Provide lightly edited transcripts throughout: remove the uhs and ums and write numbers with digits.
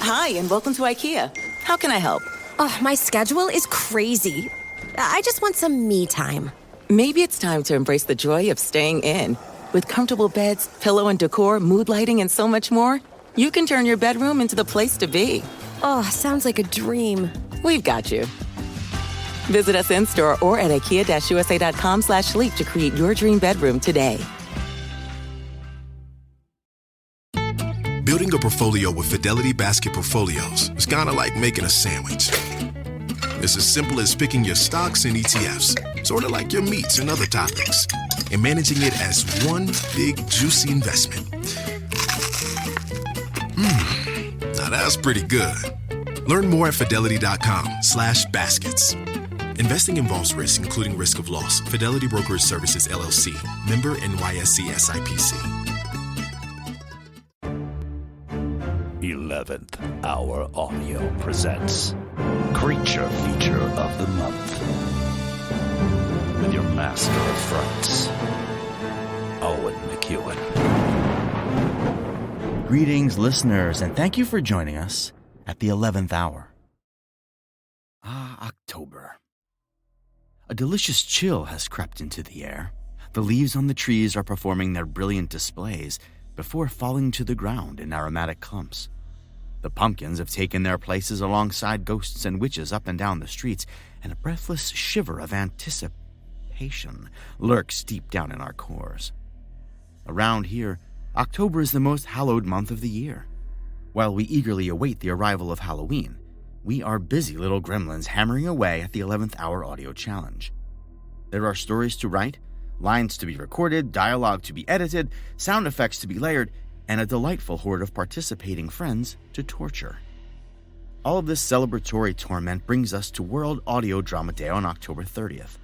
Hi, and welcome to IKEA. How can I help? Oh, my schedule is crazy. I just want some me time. Maybe it's time to embrace the joy of staying in. With comfortable beds, pillow and decor, mood lighting, and so much more, you can turn your bedroom into the place to be. Oh, sounds like a dream. We've got you. Visit us in-store or at ikea-usa.com/sleep to create your dream bedroom today. Building a portfolio with Fidelity Basket Portfolios is kind of like making a sandwich. It's as simple as picking your stocks and ETFs, sort of like your meats and other toppings, and managing it as one big, juicy investment. Now that's pretty good. Learn more at fidelity.com/baskets. Investing involves risk, including risk of loss. Fidelity Brokerage Services, LLC. Member NYSE SIPC. 11th Hour Audio presents Creature Feature of the Month with your master of fronts, Owen McEwen. Greetings, listeners, and thank you for joining us at the 11th hour. October. A delicious chill has crept into the air. The leaves on the trees are performing their brilliant displays before falling to the ground in aromatic clumps. The pumpkins have taken their places alongside ghosts and witches up and down the streets, and a breathless shiver of anticipation lurks deep down in our cores. Around here, October is the most hallowed month of the year. While we eagerly await the arrival of Halloween, we are busy little gremlins hammering away at the 11th Hour Audio Challenge. There are stories to write, lines to be recorded, dialogue to be edited, sound effects to be layered, and a delightful horde of participating friends to torture. All of this celebratory torment brings us to World Audio Drama Day on October 30th.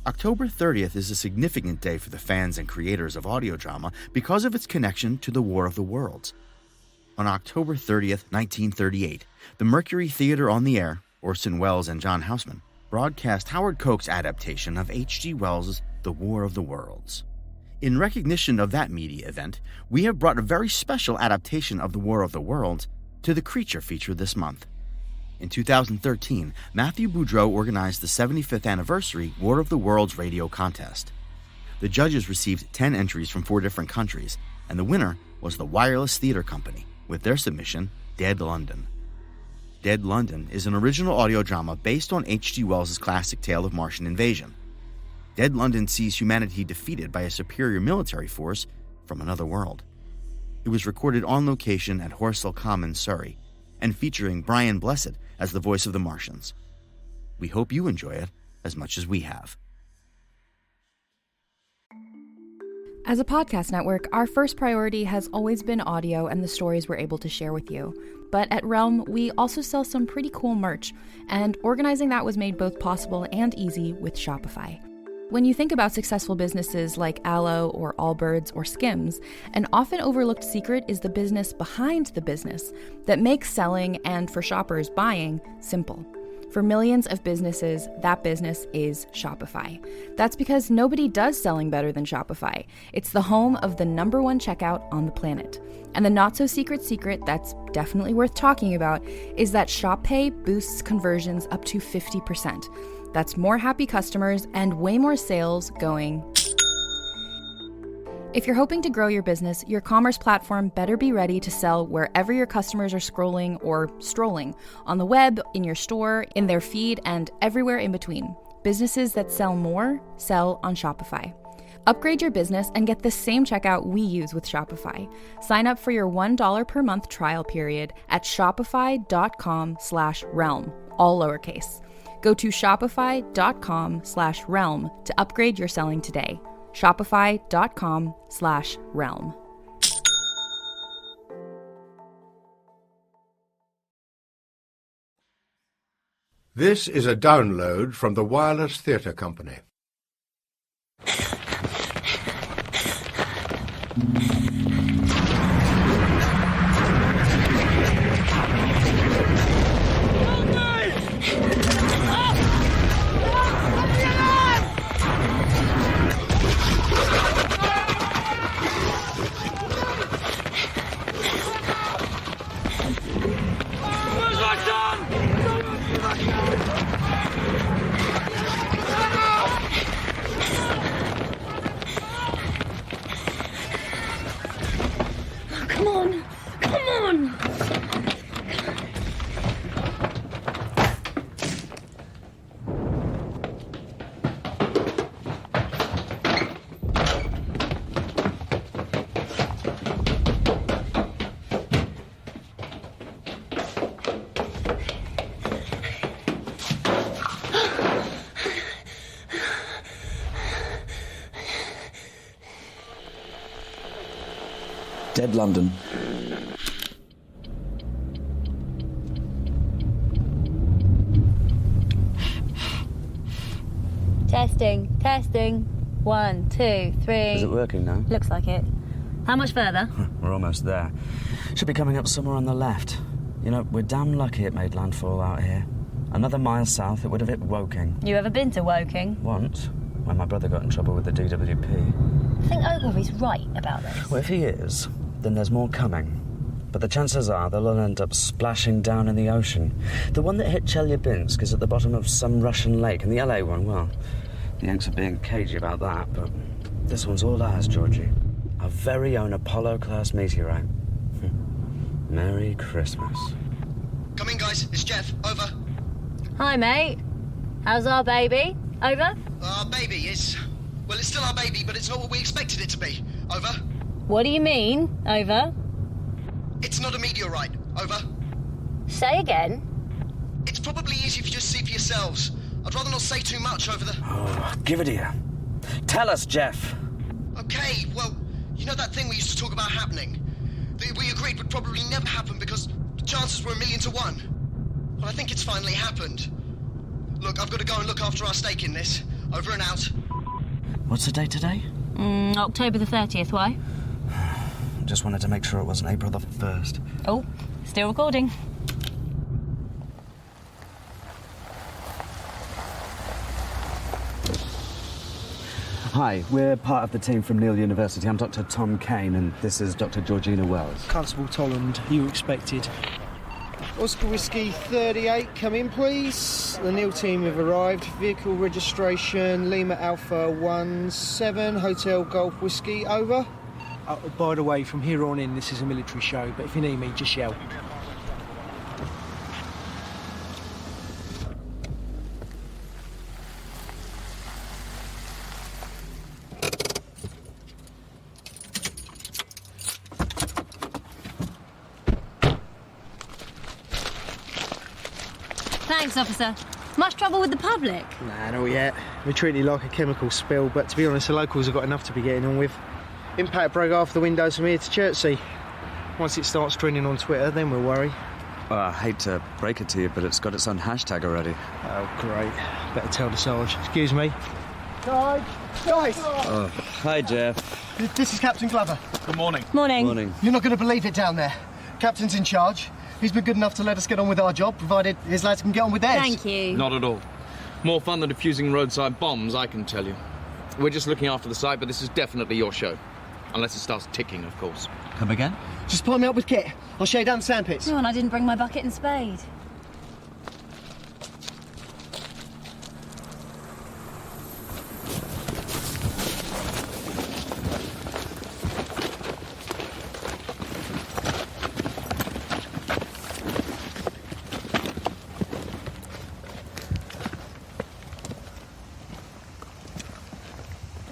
October 30th is a significant day for the fans and creators of audio drama because of its connection to the War of the Worlds. On October 30th, 1938, the Mercury Theater on the Air, Orson Welles and John Houseman, broadcast Howard Koch's adaptation of H.G. Wells' The War of the Worlds. In recognition of that media event, we have brought a very special adaptation of The War of the Worlds to the Creature Feature this month. In 2013, Matthew Boudreau organized the 75th anniversary War of the Worlds radio contest. The judges received 10 entries from 4 different countries, and the winner was the Wireless Theater Company, with their submission, Dead London. Dead London is an original audio drama based on H.G. Wells' classic tale of Martian invasion. Dead London sees humanity defeated by a superior military force from another world. It was recorded on location at Horsell Common, Surrey, and featuring Brian Blessed as the voice of the Martians. We hope you enjoy it as much as we have. As a podcast network, our first priority has always been audio and the stories we're able to share with you. But at Realm, we also sell some pretty cool merch, and organizing that was made both possible and easy with Shopify. When you think about successful businesses like Aloe or Allbirds or Skims, an often overlooked secret is the business behind the business that makes selling and, for shoppers, buying simple. For millions of businesses, that business is Shopify. That's because nobody does selling better than Shopify. It's the home of the #1 checkout on the planet. And the not-so-secret secret that's definitely worth talking about is that Shop Pay boosts conversions up to 50%. That's more happy customers and way more sales going. If you're hoping to grow your business, your commerce platform better be ready to sell wherever your customers are scrolling or strolling, on the web, in your store, in their feed, and everywhere in between. Businesses that sell more sell on Shopify. Upgrade your business and get the same checkout we use with Shopify. Sign up for your $1 per month trial period at shopify.com/realm, all lowercase. Go to shopify.com/realm to upgrade your selling today. Shopify.com/realm. This is a download from the Wireless Theater Company. Come on! Come on! Dead London. Testing. 1, 2, 3. Is it working now? Looks like it. How much further? We're almost there. Should be coming up somewhere on the left. You know, we're damn lucky it made landfall out here. Another mile south, it would have hit Woking. You ever been to Woking? Once, when my brother got in trouble with the DWP. I think Ogilvy's right about this. Well, if he is, then there's more coming. But the chances are they'll all end up splashing down in the ocean. The one that hit Chelyabinsk is at the bottom of some Russian lake, and the LA one, well, the Yanks are being cagey about that, but this one's all ours, Georgie. Our very own Apollo-class meteorite. Merry Christmas. Come in, guys. It's Jeff. Over. Hi, mate. How's our baby? Over? Our baby is... Well, it's still our baby, but it's not what we expected it to be. Over. What do you mean? Over? It's not a meteorite. Over. Say again. It's probably easier if you just see for yourselves. I'd rather not say too much over the... Oh, give it here. Tell us, Jeff. Okay, well, you know that thing we used to talk about happening? That we agreed would probably never happen because the chances were 1,000,000 to 1. Well, I think it's finally happened. Look, I've got to go and look after our stake in this. Over and out. What's the date today? October the 30th, why? Just wanted to make sure it wasn't April the 1st. Oh, still recording. Hi, we're part of the team from Neil University. I'm Dr. Tom Kane, and this is Dr. Georgina Wells. Constable Tolland, you expected. Oscar Whiskey 38, come in, please. The Neil team have arrived. Vehicle registration, Lima Alpha 17, Hotel Golf Whiskey, over. By the way, from here on in, this is a military show, but if you need me, just yell. Thanks, officer. Much trouble with the public? Nah, not yet. We're treating it like a chemical spill, but to be honest, the locals have got enough to be getting on with. Impact broke off the windows from here to Chertsey. Once it starts trending on Twitter, then we'll worry. I hate to break it to you, but it's got its own hashtag already. Oh, great. Better tell the Sarge. Excuse me. Sarge! Guys! Oh, hi, Jeff. This is Captain Glover. Good morning. Morning. You're not going to believe it down there. Captain's in charge. He's been good enough to let us get on with our job, provided his lads can get on with theirs. Thank you. Not at all. More fun than defusing roadside bombs, I can tell you. We're just looking after the site, but this is definitely your show. Unless it starts ticking, of course. Come again? Just pile me up with kit. I'll show you down the sandpits. No, and I didn't bring my bucket and spade.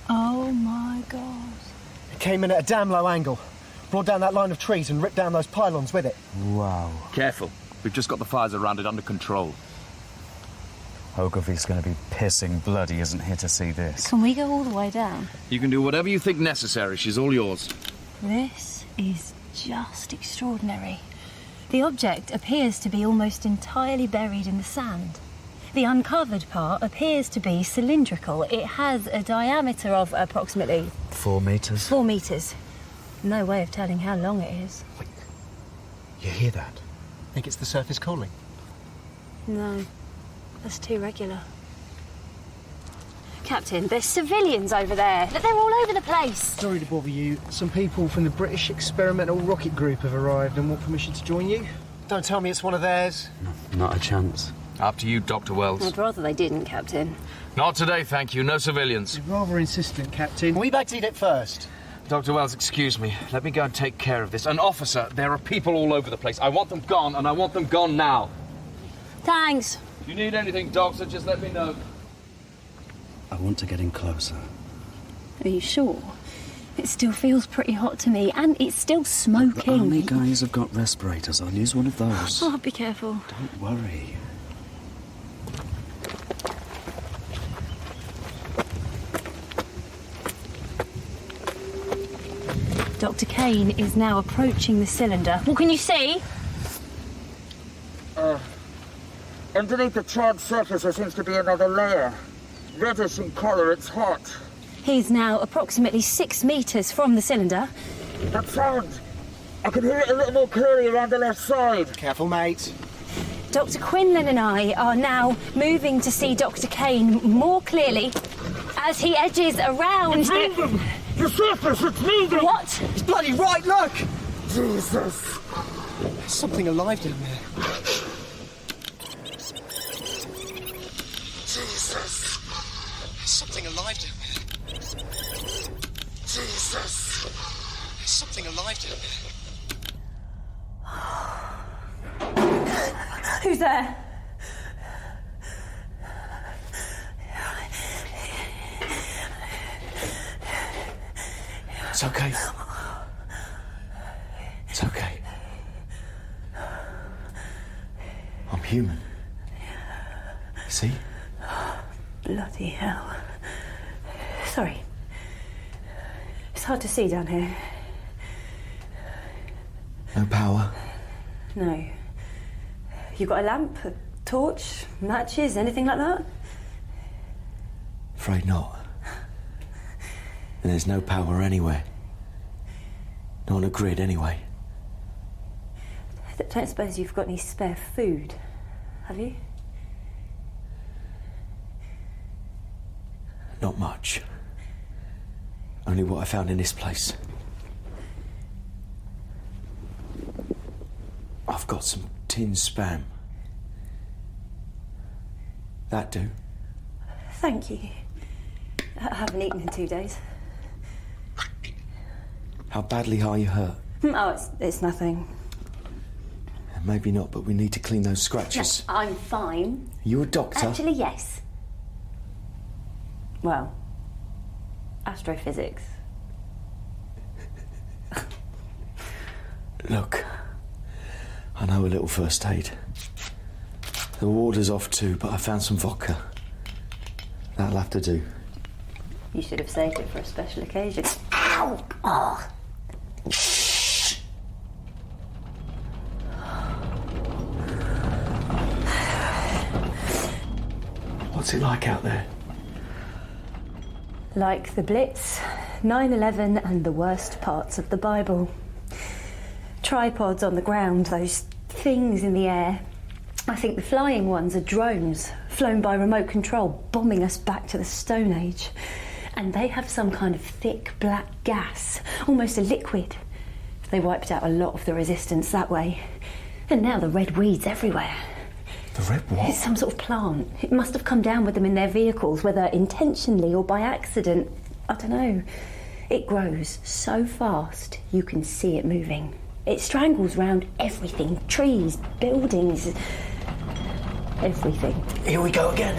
Oh my God. It came in at a damn low angle. Brought down that line of trees and ripped down those pylons with it. Wow. Careful. We've just got the fires around it under control. Ogilvy's going to be pissing blood he isn't here to see this. Can we go all the way down? You can do whatever you think necessary. She's all yours. This is just extraordinary. The object appears to be almost entirely buried in the sand. The uncovered part appears to be cylindrical. It has a diameter of approximately... 4 metres? 4 metres. No way of telling how long it is. Wait. You hear that? Think it's the surface calling? No. That's too regular. Captain, there's civilians over there. They're all over the place. Sorry to bother you. Some people from the British Experimental Rocket Group have arrived and want permission to join you. Don't tell me it's one of theirs. No, not a chance. Up to you, Dr. Wells. I'd rather they didn't, Captain. Not today, thank you. No civilians. You're rather insistent, Captain. We backseat it first. Dr. Wells, excuse me. Let me go and take care of this. And officer, there are people all over the place. I want them gone, and I want them gone now. Thanks. If you need anything, Doctor, just let me know. I want to get in closer. Are you sure? It still feels pretty hot to me, and it's still smoking. The army guys have got respirators. I'll use one of those. Oh, be careful. Don't worry. Dr. Kane is now approaching the cylinder. What can you see? Underneath the charred surface there seems to be another layer. Reddish in colour, it's hot. He's now approximately 6 metres from the cylinder. That sound! I can hear it a little more clearly around the left side. Careful, mate. Dr. Quinlan and I are now moving to see Dr. Kane more clearly as he edges around. It's moving! The surface, it's moving! What? It's bloody right, look! Jesus! There's something alive down there. Jesus! There's something alive down there. Jesus! There's something alive down there. Who's there? It's okay. It's okay. I'm human. See? Bloody hell. Sorry. It's hard to see down here. No power. No. You got a lamp, a torch, matches, anything like that? Afraid not. And there's no power anywhere. Not on a grid, anyway. I don't suppose you've got any spare food, have you? Not much. Only what I found in this place. I've got some tin Spam. That do. Thank you. I haven't eaten in 2 days. How badly are you hurt? Oh, it's nothing. Maybe not, but we need to clean those scratches. No, I'm fine. You a doctor? Actually, yes. Well, astrophysics. Look, I know a little first aid. The warder's off too, but I found some vodka. That'll have to do. You should have saved it for a special occasion. Ow! Oh. What's it like out there? Like the Blitz, 9/11 and the worst parts of the Bible. Tripods on the ground, those things in the air. I think the flying ones are drones, flown by remote control, bombing us back to the Stone Age. And they have some kind of thick black gas, almost a liquid. They wiped out a lot of the resistance that way. And now the red weeds everywhere. The red what? It's some sort of plant. It must have come down with them in their vehicles, whether intentionally or by accident. I don't know. It grows so fast you can see it moving. It strangles round everything. Trees, buildings, everything. Here we go again.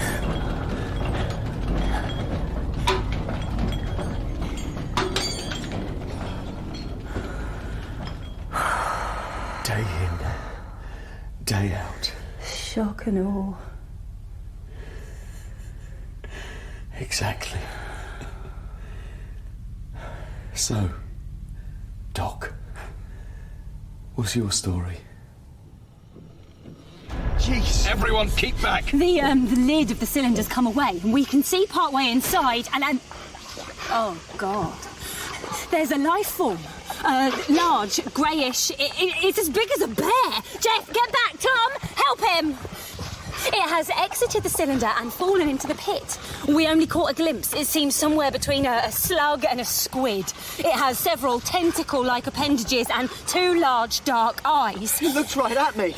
Day in, day out. Shock and awe. Exactly. So, Doc, what's your story? Jeez. Everyone keep back. The lid of the cylinder's come away, and we can see partway inside, and oh God, there's a life form. Large, greyish. It's as big as a bear. Jeff, get back. Tom, help him. It has exited the cylinder and fallen into the pit. We only caught a glimpse. It seems somewhere between a slug and a squid. It has several tentacle-like appendages and 2 large dark eyes. He looks right at me.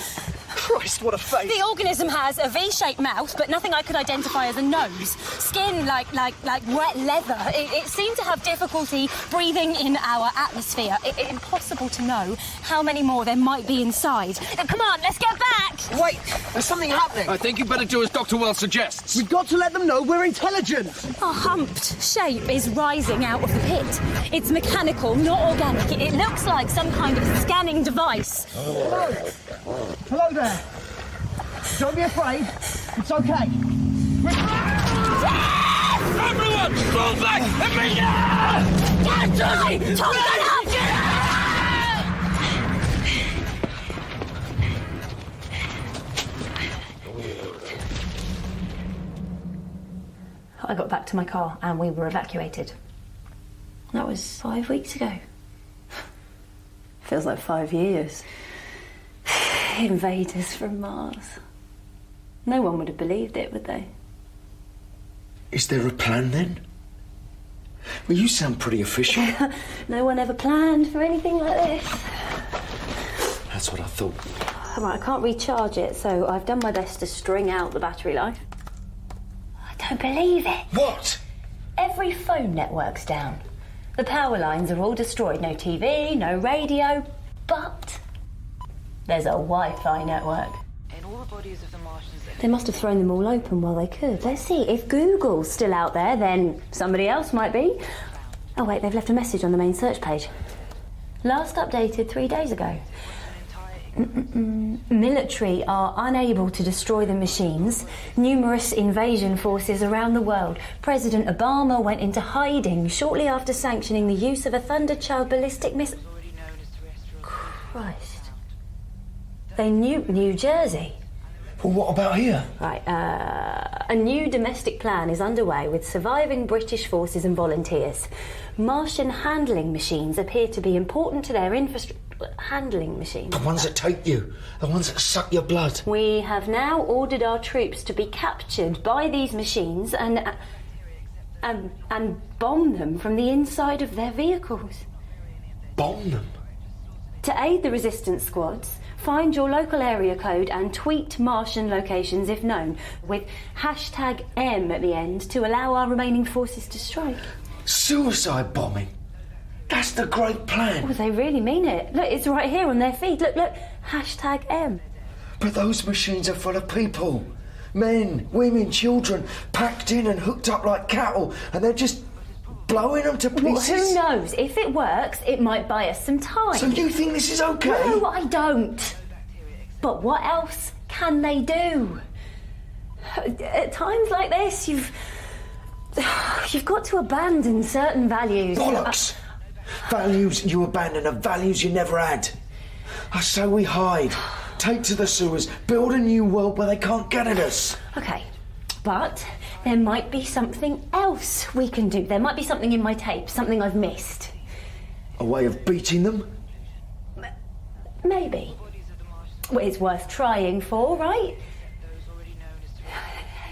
Christ, what a face! The organism has a V-shaped mouth, but nothing I could identify as a nose. Skin like wet leather. It seemed to have difficulty breathing in our atmosphere. It's impossible to know how many more there might be inside. Come on, let's get back! Wait, there's something happening. I think you better do as Dr. Wells suggests. We've got to let them know we're intelligent. A humped shape is rising out of the pit. It's mechanical, not organic. It looks like some kind of scanning device. Hello. Hello there. Don't be afraid. It's okay. Everyone, fall back immediately! I got back to my car and we were evacuated. That was 5 weeks ago. Feels like 5 years. Invaders from Mars. No one would have believed it, would they? Is there a plan then? Well, you sound pretty official. No one ever planned for anything like this. That's what I thought. Right, I can't recharge it, so I've done my best to string out the battery life. I don't believe it. What? Every phone network's down. The power lines are all destroyed. No TV, no radio, but there's a Wi-Fi network. They must have thrown them all open while they could. Let's see, if Google's still out there, then somebody else might be. Oh wait, they've left a message on the main search page. Last updated 3 days ago. Military are unable to destroy the machines. Numerous invasion forces around the world. President Obama went into hiding shortly after sanctioning the use of a Thunderchild ballistic missile. Christ. They nuked New Jersey. Well, what about here? Right, a new domestic plan is underway with surviving British forces and volunteers. Martian handling machines appear to be important to their infrastructure. Handling machines? The ones that take you. The ones that suck your blood. We have now ordered our troops to be captured by these machines and bomb them from the inside of their vehicles. Bomb them? To aid the resistance squads, find your local area code and tweet Martian locations if known, with hashtag M at the end to allow our remaining forces to strike. Suicide bombing? That's the great plan. Oh, they really mean it. Look, it's right here on their feed. Look, hashtag M. But those machines are full of people. Men, women, children, packed in and hooked up like cattle, and they're just blowing them to pieces. Well, who knows? If it works, it might buy us some time. So you think this is okay? No, I don't. But what else can they do? At times like this, you've got to abandon certain values. Bollocks! Values you abandon are values you never had. I say we hide, take to the sewers, build a new world where they can't get at us. Okay, but there might be something else we can do. There might be something in my tape, something I've missed. A way of beating them? Maybe. Well, it's worth trying for, right?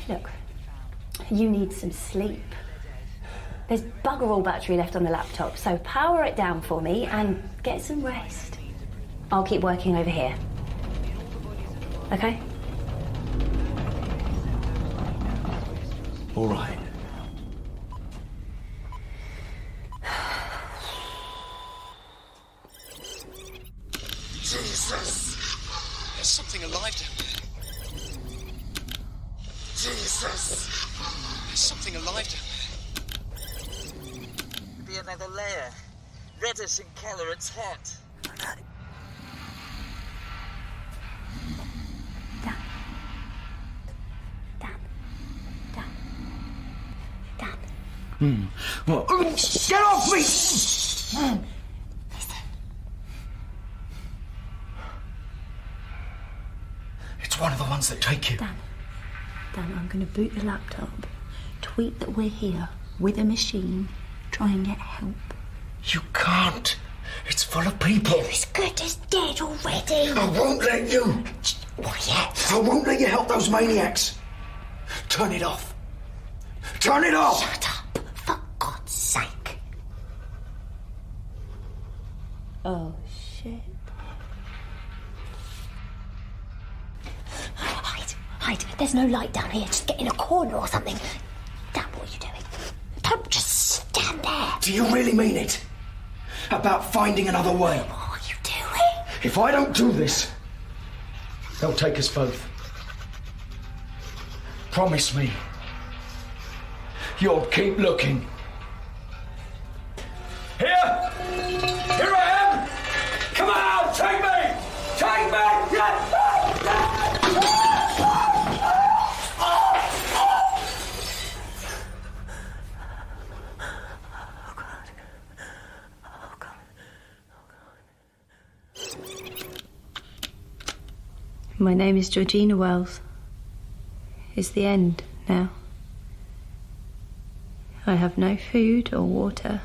Look, you need some sleep. There's bugger all battery left on the laptop, so power it down for me and get some rest. I'll keep working over here. Okay? All right. Jesus! There's something alive down there. Jesus! There's something alive down there. Be another layer. Reddish in colour, it's hot. Dan. What? Get off me! It's one of the ones that take you. Dan, I'm going to boot the laptop. Tweet that we're here with a machine. Try and get help. You can't. It's full of people. You're as good as dead already. I won't let you. What yet? I won't let you help those maniacs. Turn it off. Turn it off! Shut up, for God's sake. Oh, shit. Right, there's no light down here. Just get in a corner or something. Dan, what are you doing? Don't just stand there. Do you really mean it? About finding another way? What are you doing? If I don't do this, they'll take us both. Promise me. You'll keep looking. Here! Here I am! Come on, take me! Take me! My name is Georgina Wells. It's the end now. I have no food or water.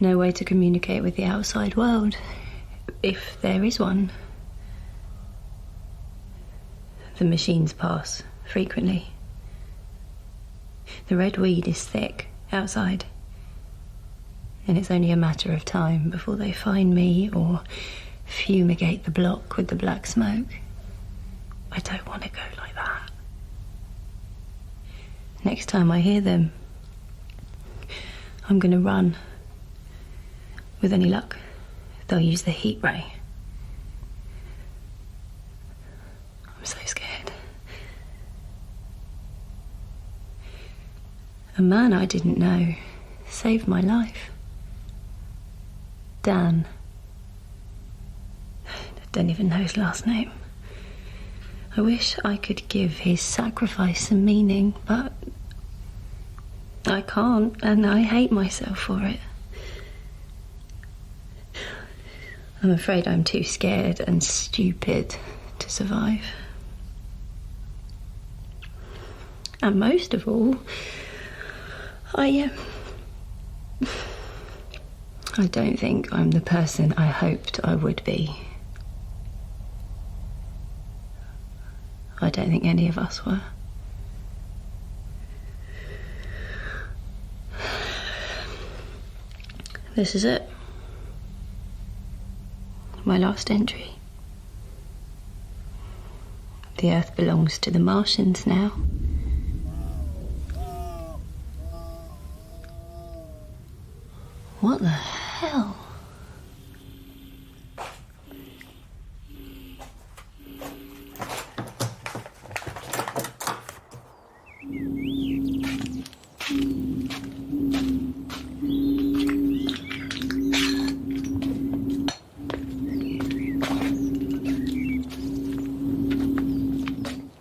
No way to communicate with the outside world, if there is one. The machines pass frequently. The red weed is thick outside, and it's only a matter of time before they find me or fumigate the block with the black smoke. I don't want to go like that. Next time I hear them, I'm gonna run. With any luck, they'll use the heat ray. I'm so scared. A man I didn't know saved my life. Dan. I don't even know his last name. I wish I could give his sacrifice some meaning, but I can't, and I hate myself for it. I'm afraid I'm too scared and stupid to survive. And most of all, I don't think I'm the person I hoped I would be. I don't think any of us were. This is it. My last entry. The Earth belongs to the Martians now. What the hell?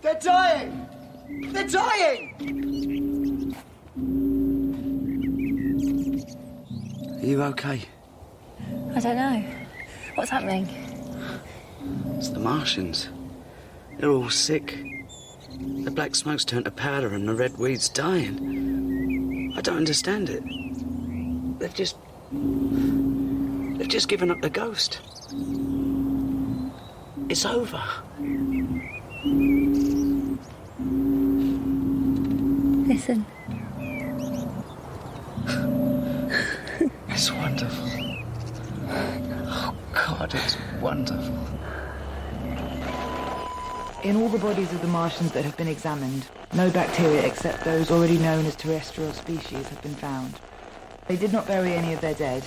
They're dying! They're dying! Are you okay? I don't know. What's happening? It's the Martians. They're all sick. The black smoke's turned to powder and the red weed's dying. I don't understand it. They've just given up the ghost. It's over. Listen. It's wonderful. Oh, God, it's wonderful. In all the bodies of the Martians that have been examined, no bacteria except those already known as terrestrial species have been found. They did not bury any of their dead,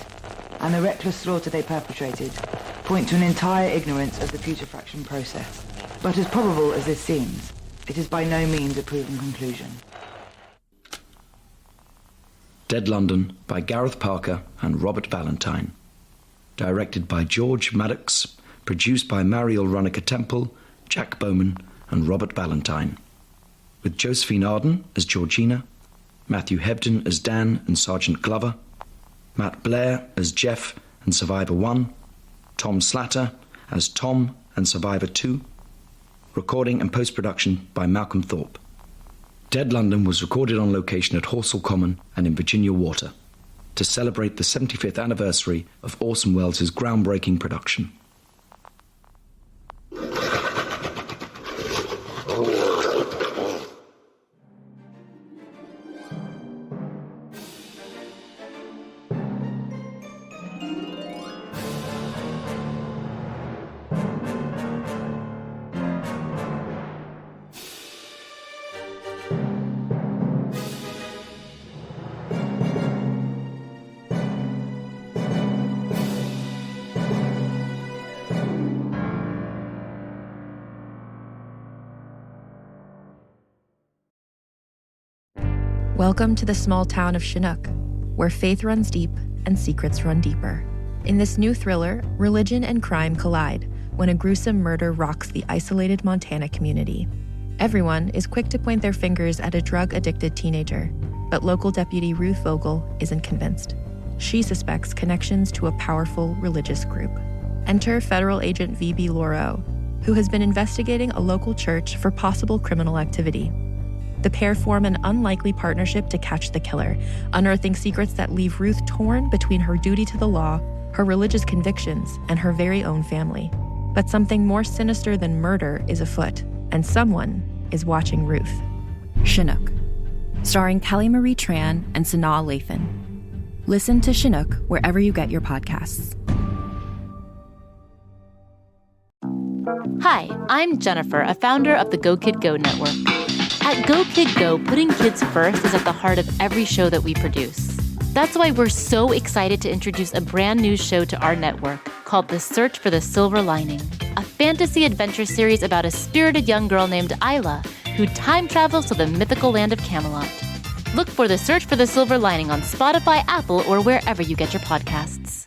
and the reckless slaughter they perpetrated point to an entire ignorance of the putrefaction process. But as probable as this seems, it is by no means a proven conclusion. Dead London by Gareth Parker and Robert Valentine. Directed by George Maddox, produced by Mariel Runnicker-Temple, Jack Bowman and Robert Valentine. With Josephine Arden as Georgina, Matthew Hebden as Dan and Sergeant Glover, Matt Blair as Jeff and Survivor 1, Tom Slatter as Tom and Survivor 2. Recording and post-production by Malcolm Thorpe. Dead London was recorded on location at Horsell Common and in Virginia Water to celebrate the 75th anniversary of Orson Welles' groundbreaking production. Welcome to the small town of Chinook, where faith runs deep and secrets run deeper. In this new thriller, religion and crime collide when a gruesome murder rocks the isolated Montana community. Everyone is quick to point their fingers at a drug-addicted teenager, but local deputy Ruth Vogel isn't convinced. She suspects connections to a powerful religious group. Enter federal agent V.B. Laureau, who has been investigating a local church for possible criminal activity. The pair form an unlikely partnership to catch the killer, unearthing secrets that leave Ruth torn between her duty to the law, her religious convictions, and her very own family. But something more sinister than murder is afoot, and someone is watching Ruth. Chinook, starring Kelly Marie Tran and Sanaa Lathan. Listen to Chinook wherever you get your podcasts. Hi, I'm Jennifer, a founder of the Go Kid Go network. At Go Kid Go, putting kids first is at the heart of every show that we produce. That's why we're so excited to introduce a brand new show to our network called The Search for the Silver Lining, a fantasy adventure series about a spirited young girl named Isla who time travels to the mythical land of Camelot. Look for The Search for the Silver Lining on Spotify, Apple, or wherever you get your podcasts.